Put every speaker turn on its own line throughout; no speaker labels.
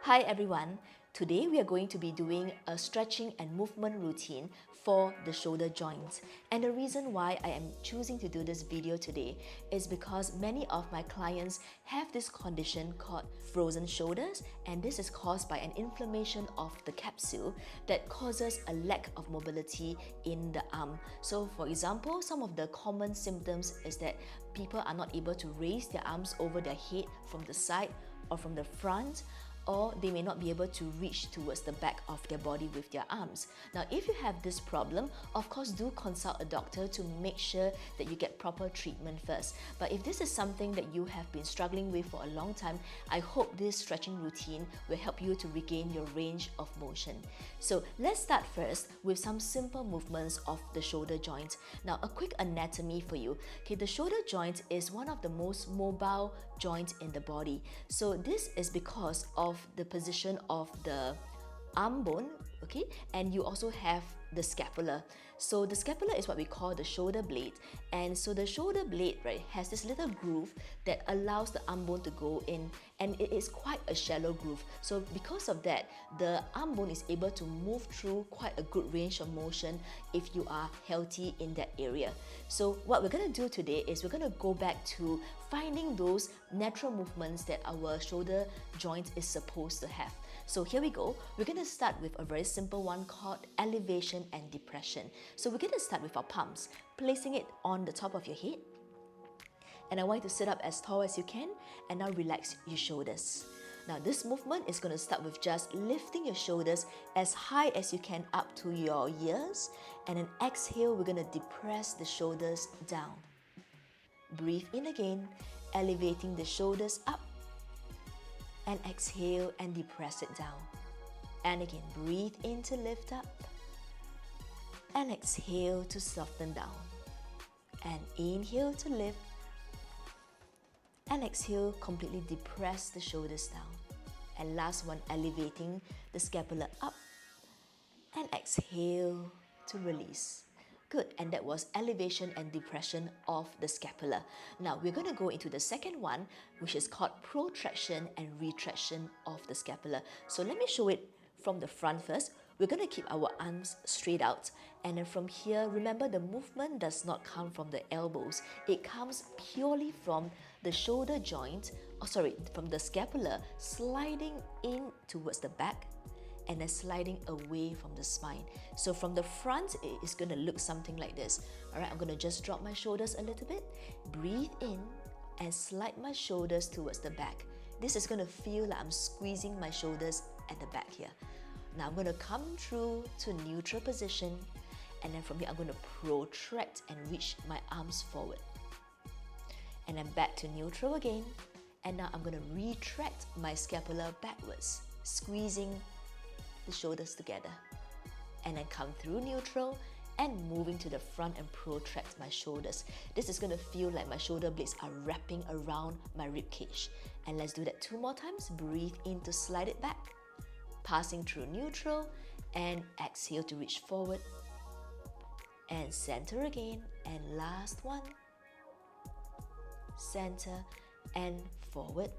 Hi everyone, today we are going to be doing a stretching and movement routine for the shoulder joints. And the reason why I am choosing to do this video today is because many of my clients have this condition called frozen shoulders, and this is caused by an inflammation of the capsule that causes a lack of mobility in the arm. So for example, some of the common symptoms is that people are not able to raise their arms over their head from the side or from the front, or they may not be able to reach towards the back of their body with their arms. Now, if you have this problem, of course, do consult a doctor to make sure that you get proper treatment first. But if this is something that you have been struggling with for a long time, I hope this stretching routine will help you to regain your range of motion. So let's start first with some simple movements of the shoulder joint. Now, a quick anatomy for you. Okay, the shoulder joint is one of the most mobile joints in the body. So this is because of the position of the arm bone, okay, and you also have the scapula. So the scapula is what we call the shoulder blade, and so the shoulder blade, right, has this little groove that allows the arm bone to go in, and it is quite a shallow groove. So because of that, the arm bone is able to move through quite a good range of motion if you are healthy in that area. So what we're going to do today is we're going to go back to finding those natural movements that our shoulder joint is supposed to have. So here we go. We're going to start with a very simple one called elevation and depression. So we're going to start with our palms, placing it on the top of your head. And I want you to sit up as tall as you can, and now relax your shoulders. Now this movement is going to start with just lifting your shoulders as high as you can up to your ears, and then exhale, we're going to depress the shoulders down. Breathe in again, elevating the shoulders up, and exhale and depress it down. And again, breathe in to lift up, and exhale to soften down. And inhale to lift, and exhale, completely depress the shoulders down. And last one, elevating the scapula up, and exhale to release. Good, and that was elevation and depression of the scapula. Now we're going to go into the second one, which is called protraction and retraction of the scapula. So let me show it from the front first. We're going to keep our arms straight out, and then from here, remember the movement does not come from the elbows. It comes purely from the shoulder joint, from the scapula, sliding in towards the back, and then sliding away from the spine. So from the front, it is going to look something like this. All right, I'm going to just drop my shoulders a little bit, breathe in, and slide my shoulders towards the back. This is going to feel like I'm squeezing my shoulders at the back here. Now I'm going to come through to neutral position, and then from here I'm going to protract and reach my arms forward. And then back to neutral again, and now I'm going to retract my scapula backwards, squeezing the shoulders together, and then come through neutral and moving to the front and protract my shoulders. This is going to feel like my shoulder blades are wrapping around my rib cage. And let's do that 2 more times. Breathe in to slide it back, passing through neutral, and exhale to reach forward and center again, and last one, center and forward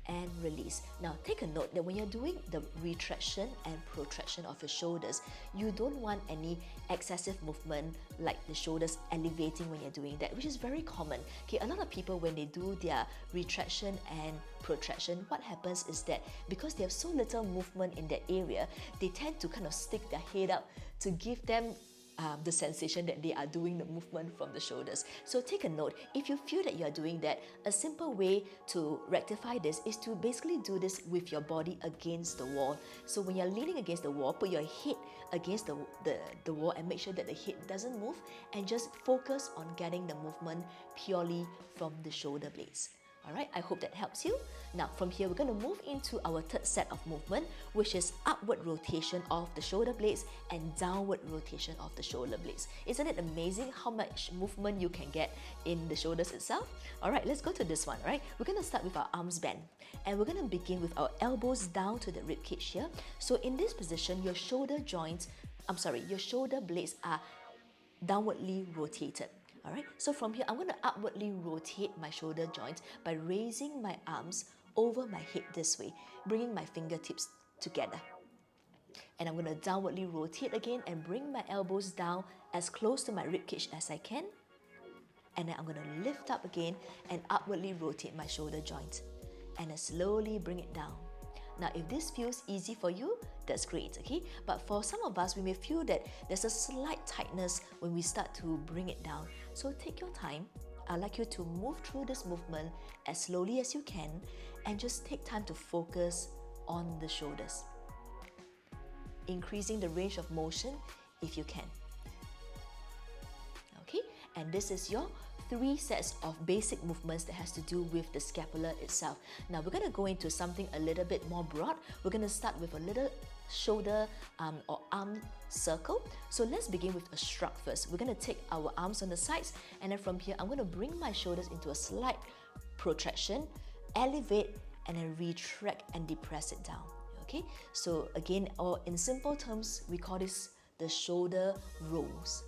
and release. Now take a note that when you're doing the retraction and protraction of your shoulders, you don't want any excessive movement like the shoulders elevating when you're doing that, which is very common. Okay, a lot of people, when they do their retraction and protraction, what happens is that because they have so little movement in that area, they tend to kind of stick their head up to give them the sensation that they are doing the movement from the shoulders. So take a note, if you feel that you are doing that, a simple way to rectify this is to basically do this with your body against the wall. So when you're leaning against the wall, put your head against the wall and make sure that the head doesn't move, and just focus on getting the movement purely from the shoulder blades. Alright, I hope that helps you. Now from here, we're going to move into our third set of movement, which is upward rotation of the shoulder blades and downward rotation of the shoulder blades. Isn't it amazing how much movement you can get in the shoulders itself? Alright, let's go to this one, right? We're going to start with our arms bent, and we're going to begin with our elbows down to the rib cage here. So in this position, your shoulder blades are downwardly rotated. Alright, so from here, I'm going to upwardly rotate my shoulder joint by raising my arms over my head this way, bringing my fingertips together. And I'm going to downwardly rotate again and bring my elbows down as close to my ribcage as I can. And then I'm going to lift up again and upwardly rotate my shoulder joint. And then slowly bring it down. Now, if this feels easy for you, that's great, okay? But for some of us, we may feel that there's a slight tightness when we start to bring it down. So take your time. I'd like you to move through this movement as slowly as you can and just take time to focus on the shoulders. Increasing the range of motion if you can. Okay, and this is your 3 sets of basic movements that has to do with the scapula itself. Now we're going to go into something a little bit more broad. We're going to start with a little shoulder or arm circle. So let's begin with a shrug first. We're going to take our arms on the sides, and then from here I'm going to bring my shoulders into a slight protraction, elevate, and then retract and depress it down. Okay, so again, or in simple terms, we call this the shoulder rolls.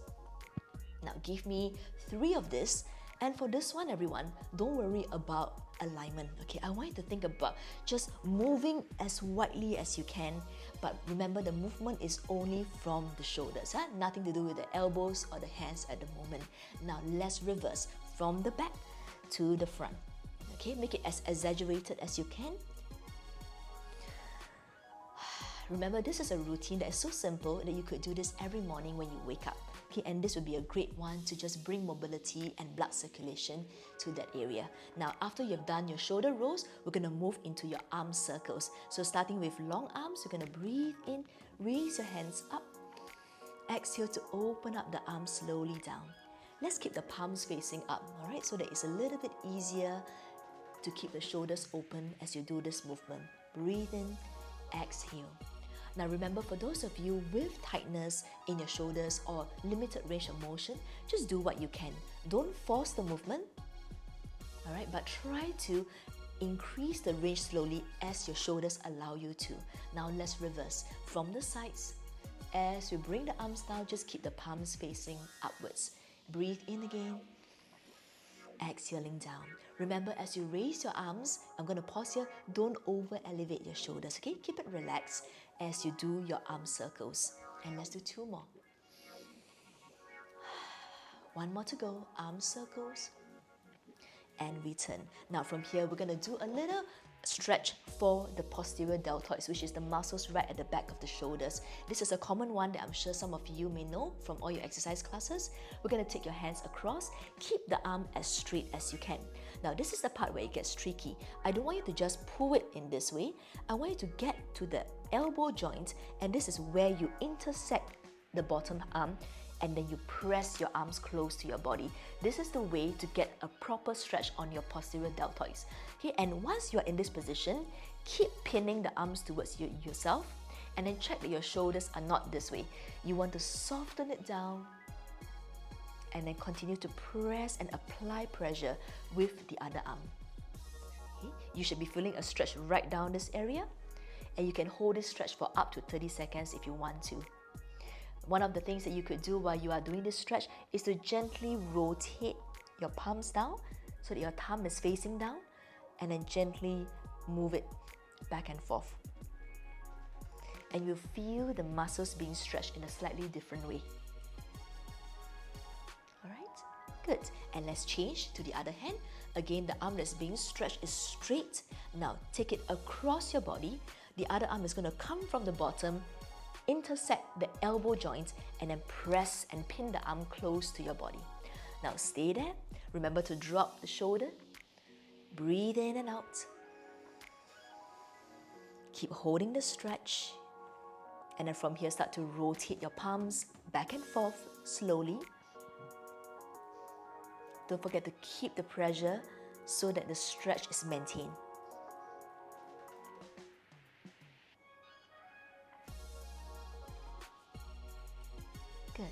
Now give me 3 of this, and for this one, everyone, don't worry about alignment. Okay, I want you to think about just moving as widely as you can, but remember the movement is only from the shoulders, nothing to do with the elbows or the hands at the moment. Now let's reverse from the back to the front. Okay, make it as exaggerated as you can. Remember, this is a routine that is so simple that you could do this every morning when you wake up. Okay, and this would be a great one to just bring mobility and blood circulation to that area. Now, after you've done your shoulder rolls, we're going to move into your arm circles. So starting with long arms, you're going to breathe in, raise your hands up. Exhale to open up the arms slowly down. Let's keep the palms facing up, all right? So that it's a little bit easier to keep the shoulders open as you do this movement. Breathe in, exhale. Now remember, for those of you with tightness in your shoulders or limited range of motion, just do what you can. Don't force the movement, all right? But try to increase the range slowly as your shoulders allow you to. Now let's reverse from the sides. As we bring the arms down, just keep the palms facing upwards. Breathe in again, exhaling down. Remember, as you raise your arms, I'm going to pause here, don't over elevate your shoulders, okay? Keep it relaxed as you do your arm circles. And let's do 2 more. 1 more to go, arm circles, and return. Now from here, we're going to do a little stretch for the posterior deltoids, which is the muscles right at the back of the shoulders. This is a common one that I'm sure some of you may know from all your exercise classes. We're going to take your hands across, keep the arm as straight as you can. Now this is the part where it gets tricky. I don't want you to just pull it in this way. I want you to get to the elbow joint, and this is where you intersect the bottom arm, and then you press your arms close to your body. This is the way to get a proper stretch on your posterior deltoids. Okay, and once you're in this position, keep pinning the arms towards yourself, and then check that your shoulders are not this way. You want to soften it down, and then continue to press and apply pressure with the other arm. Okay? You should be feeling a stretch right down this area, and you can hold this stretch for up to 30 seconds if you want to. One of the things that you could do while you are doing this stretch is to gently rotate your palms down so that your thumb is facing down, and then gently move it back and forth. And you'll feel the muscles being stretched in a slightly different way. Alright, good. And let's change to the other hand. Again, the arm that's being stretched is straight. Now take it across your body. The other arm is going to come from the bottom, intersect the elbow joint, and then press and pin the arm close to your body. Now stay there. Remember to drop the shoulder. Breathe in and out. Keep holding the stretch. And then from here, start to rotate your palms back and forth slowly. Don't forget to keep the pressure so that the stretch is maintained. Good.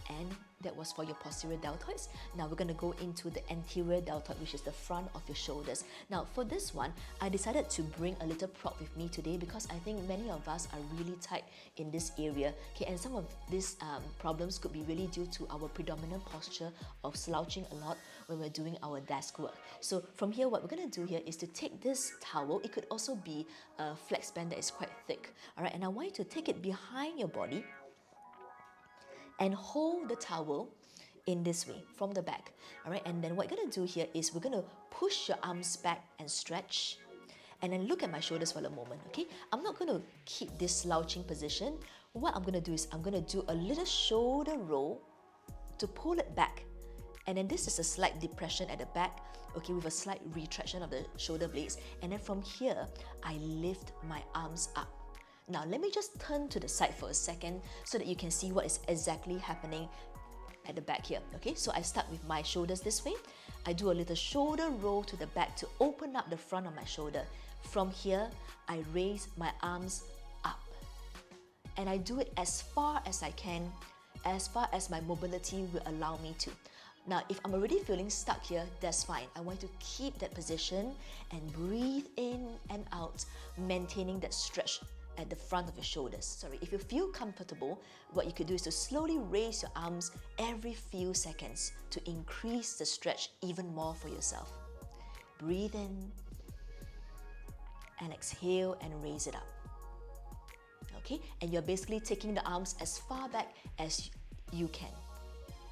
And That was for your posterior deltoids. Now we're going to go into the anterior deltoid, which is the front of your shoulders. Now for this one, I decided to bring a little prop with me today because I think many of us are really tight in this area. Okay, and some of these problems could be really due to our predominant posture of slouching a lot when we're doing our desk work. So from here, what we're going to do here is to take this towel. It could also be a flex band that is quite thick. All right, and I want you to take it behind your body and hold the towel in this way from the back. All right, and then what we're going to do here is we're going to push your arms back and stretch, and then look at my shoulders for a moment. Okay, I'm not going to keep this slouching position. What I'm going to do is I'm going to do a little shoulder roll to pull it back, and then this is a slight depression at the back, okay, with a slight retraction of the shoulder blades, and then from here I lift my arms up. Now let me just turn to the side for a second so that you can see what is exactly happening at the back here. Okay, so I start with my shoulders this way. I do a little shoulder roll to the back to open up the front of my shoulder. From here, I raise my arms up. And I do it as far as I can, as far as my mobility will allow me to. Now, if I'm already feeling stuck here, that's fine. I want to keep that position and breathe in and out, maintaining that stretch at the front of your shoulders. Sorry, if you feel comfortable, what you could do is to slowly raise your arms every few seconds to increase the stretch even more for yourself. Breathe in and exhale and raise it up. Okay, and you're basically taking the arms as far back as you can.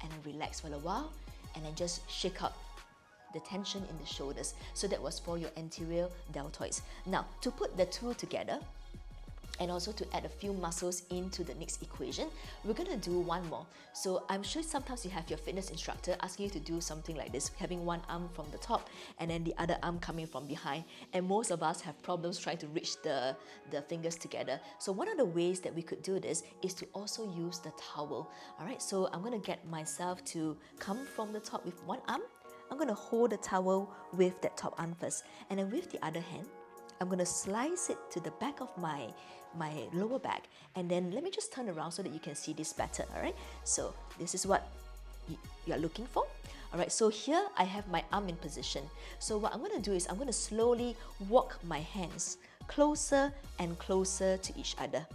And then relax for a while, and then just shake out the tension in the shoulders. So that was for your anterior deltoids. Now, to put the two together, and also to add a few muscles into the next equation, we're going to do one more. So I'm sure sometimes you have your fitness instructor asking you to do something like this, having one arm from the top and then the other arm coming from behind. And most of us have problems trying to reach the fingers together. So one of the ways that we could do this is to also use the towel. All right, so I'm going to get myself to come from the top with one arm. I'm going to hold the towel with that top arm first. And then with the other hand, I'm going to slice it to the back of my lower back, and then let me just turn around so that you can see this better. All right, so this is what you're looking for. All right, so here I have my arm in position. So what I'm going to do is I'm going to slowly walk my hands closer and closer to each other.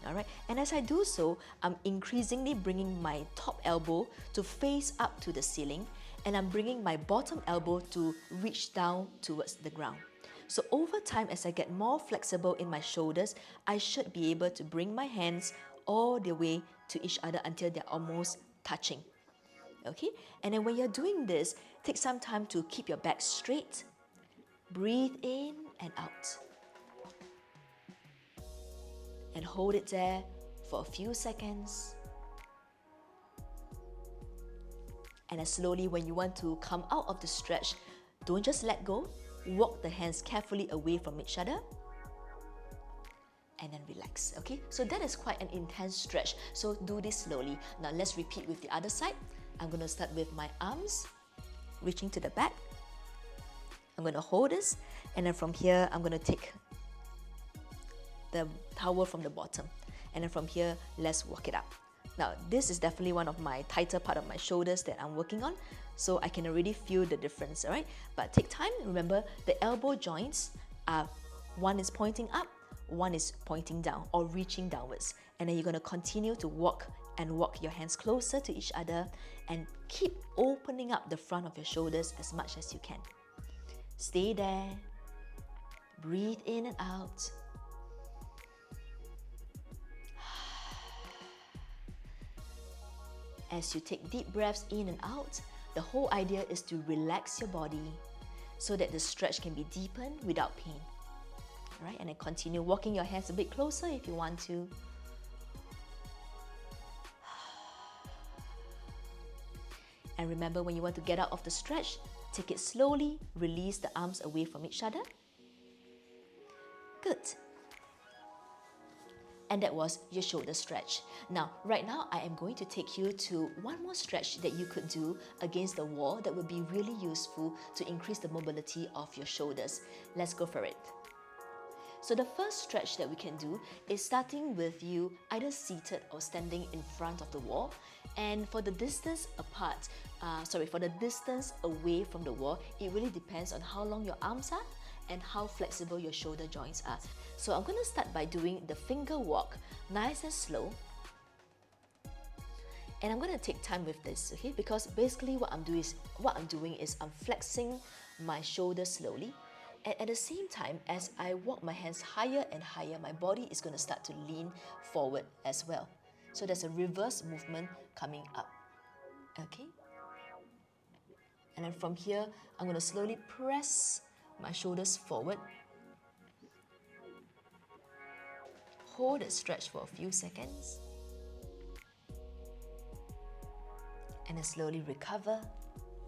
All right, and as I do so, I'm increasingly bringing my top elbow to face up to the ceiling, and I'm bringing my bottom elbow to reach down towards the ground. So over time, as I get more flexible in my shoulders, I should be able to bring my hands all the way to each other until they're almost touching. Okay? And then when you're doing this, take some time to keep your back straight. Breathe in and out. And hold it there for a few seconds. And then slowly, when you want to come out of the stretch, don't just let go. Walk the hands carefully away from each other and then relax. Okay, so that is quite an intense stretch, so do this slowly. Now let's repeat with the other side. I'm going to start with my arms reaching to the back. I'm going to hold this, and then from here I'm going to take the towel from the bottom, and then from here let's walk it up. Now this is definitely one of my tighter part of my shoulders that I'm working on, so I can already feel the difference, all right? But take time. Remember, the elbow joints are, one is pointing up, one is pointing down or reaching downwards. And then you're going to continue to walk your hands closer to each other and keep opening up the front of your shoulders as much as you can. Stay there. Breathe in and out. As you take deep breaths in and out, the whole idea is to relax your body so that the stretch can be deepened without pain. All right, and then continue walking your hands a bit closer if you want to. And remember, when you want to get out of the stretch, take it slowly, release the arms away from each other. Good. And that was your shoulder stretch. Now, right now, I am going to take you to one more stretch that you could do against the wall that would be really useful to increase the mobility of your shoulders. Let's go for it. So the first stretch that we can do is starting with you either seated or standing in front of the wall. And for the distance apart, for the distance away from the wall, it really depends on how long your arms are and how flexible your shoulder joints are. So I'm going to start by doing the finger walk, nice and slow. And I'm going to take time with this, okay? Because basically what I'm doing is I'm flexing my shoulders slowly. And at the same time, as I walk my hands higher and higher, my body is going to start to lean forward as well. So there's a reverse movement coming up, okay? And then from here, I'm going to slowly press my shoulders forward. Hold it stretch for a few seconds. And then slowly recover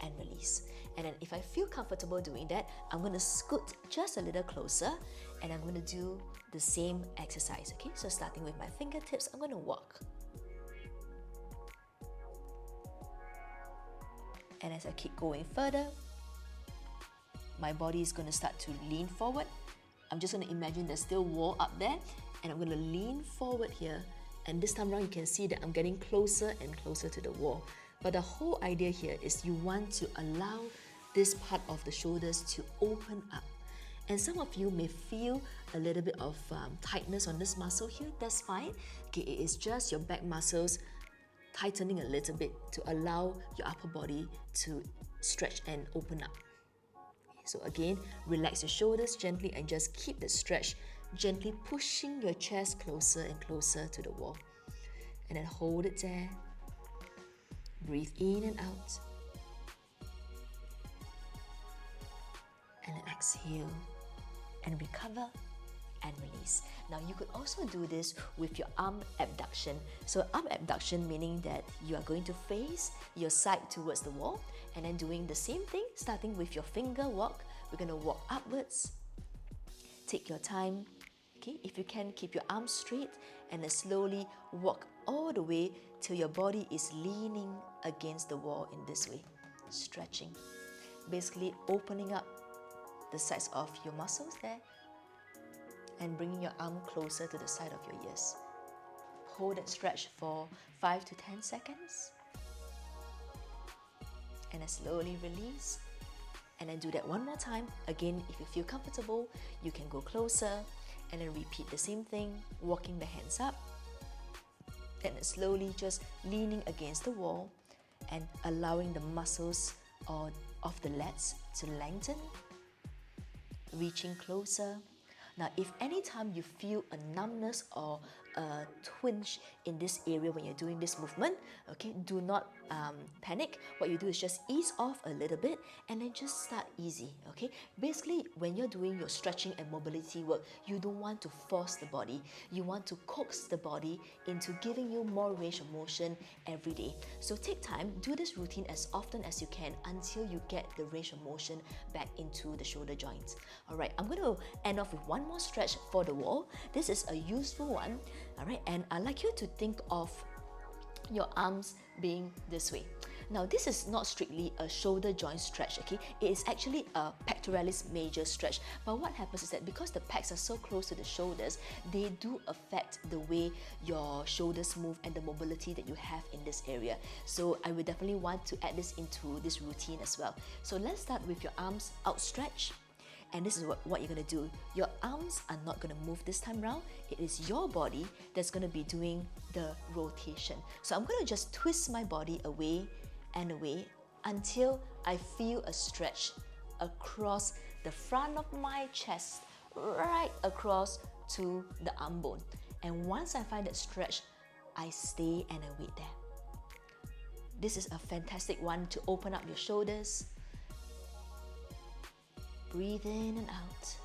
and release. And then if I feel comfortable doing that, I'm going to scoot just a little closer and I'm going to do the same exercise, okay? So starting with my fingertips, I'm going to walk. And as I keep going further, my body is going to start to lean forward. I'm just going to imagine there's still wall up there and I'm going to lean forward here. And this time around, you can see that I'm getting closer and closer to the wall. But the whole idea here is you want to allow this part of the shoulders to open up. And some of you may feel a little bit of tightness on this muscle here. That's fine. Okay, it is just your back muscles tightening a little bit to allow your upper body to stretch and open up. So again, relax your shoulders gently and just keep the stretch, gently pushing your chest closer and closer to the wall. And then hold it there. Breathe in and out. And then exhale and recover and release. Now you could also do this with your arm abduction. So arm abduction meaning that you are going to face your side towards the wall and then doing the same thing, starting with your finger walk. We're going to walk upwards. Take your time. Okay, if you can, keep your arms straight and then slowly walk all the way till your body is leaning against the wall in this way, stretching. Basically opening up the sides of your muscles there and bringing your arm closer to the side of your ears. Hold that stretch for 5 to 10 seconds. And then slowly release. And then do that one more time. Again, if you feel comfortable, you can go closer and then repeat the same thing, walking the hands up. And then slowly just leaning against the wall and allowing the muscles of the lats to lengthen, reaching closer. Now, if anytime you feel a numbness or a twinge in this area when you're doing this movement, okay, do not panic. What you do is just ease off a little bit and then just start easy, okay? Basically, when you're doing your stretching and mobility work, you don't want to force the body. You want to coax the body into giving you more range of motion every day. So take time, do this routine as often as you can until you get the range of motion back into the shoulder joints. All right, I'm going to end off with one more stretch for the wall. This is a useful one, all right, and I'd like you to think of your arms being this way. Now, this is not strictly a shoulder joint stretch, okay? It is actually a pectoralis major stretch. But what happens is that because the pecs are so close to the shoulders, they do affect the way your shoulders move and the mobility that you have in this area. So I would definitely want to add this into this routine as well. So let's start with your arms outstretched. And this is what you're going to do. Your arms are not going to move this time round. It is your body that's going to be doing the rotation. So I'm going to just twist my body away and away until I feel a stretch across the front of my chest, right across to the arm bone. And once I find that stretch, I stay and I wait there. This is a fantastic one to open up your shoulders. Breathe in and out.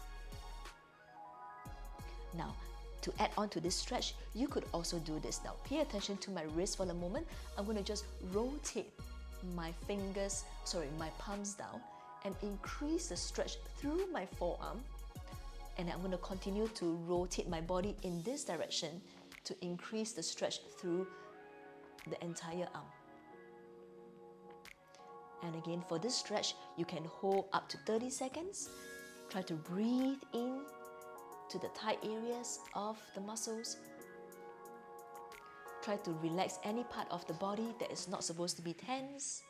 Now, to add on to this stretch, you could also do this. Now, pay attention to my wrist for a moment. I'm going to just rotate my palms down and increase the stretch through my forearm. And I'm going to continue to rotate my body in this direction to increase the stretch through the entire arm. And again, for this stretch, you can hold up to 30 seconds. Try to breathe in to the tight areas of the muscles. Try to relax any part of the body that is not supposed to be tense.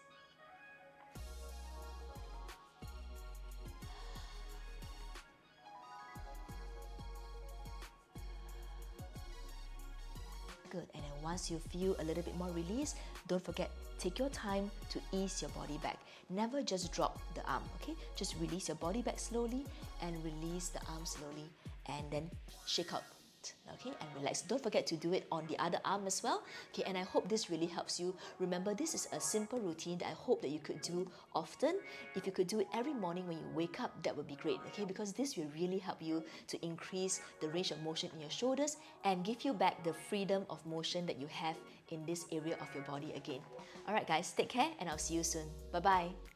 Good. And then once you feel a little bit more release, don't forget, take your time to ease your body back. Never just drop the arm, okay? Just release your body back slowly and release the arm slowly, and then shake out, okay, and relax. Don't forget to do it on the other arm as well, okay? And I hope this really helps you. Remember, this is a simple routine that I hope that you could do often. If you could do it every morning when you wake up, that would be great, okay? Because this will really help you to increase the range of motion in your shoulders and give you back the freedom of motion that you have in this area of your body again. Alright guys, take care and I'll see you soon. Bye bye.